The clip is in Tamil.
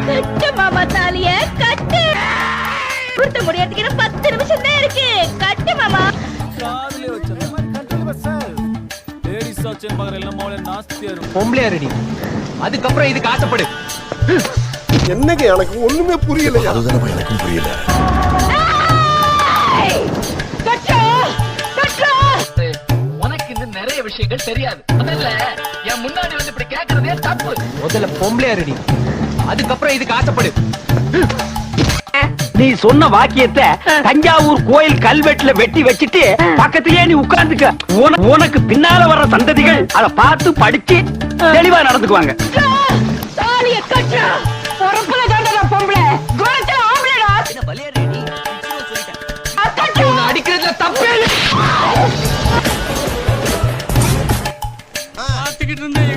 கட்டு மாமா தாலிய கட்டு. குடுத்த முடியறதுக்கு 10 நிமிஷம் தான் இருக்கு. கட்டு மாமா. காதுல வச்ச மாதிரி கட்டுங்க பஸ். லேடிஸ் ஆச்சேன் மகர எல்லாம் மோளே நாஸ்தியா இருக்கும். பொம்பளையா ரெடி. அதுக்கப்புறம் இதுக்கு ஆசைப்படு. என்னங்க எனக்கு ஒண்ணுமே புரியல. அதுதானே எனக்கும் புரியல. கட்டு கட்டு. உனக்கு இன்னும் நிறைய விஷயங்கள் தெரியாது. அதல்ல என் முன்னாடி வந்து இப்படி கேக்குறதே தப்பு. முதல்ல பொம்பளையா ரெடி. அதுக்கப்புறம் இதுக்கு ஆசைப்படு. நீ சொன்ன வாக்கியத்தை தஞ்சாவூர் கோயில் கல்வெட்டுல வெட்டி வச்சிட்டு பக்கத்திலேயே நீ உட்கார்ந்துக்க. உனக்கு பின்னால வர்ற சந்ததிகள் அதை பார்த்து படிச்சு தெளிவா நடந்துக்குவாங்க. தாலிய கட்டு. பொறுப்புல தாண்டா பொம்பளை. குணத்துல ஆம்பளைடா. கட்டு. உன்னை அடிக்கிறதுல தப்பே இல்லை. பாத்துக்கிட்டு இருந்தேன்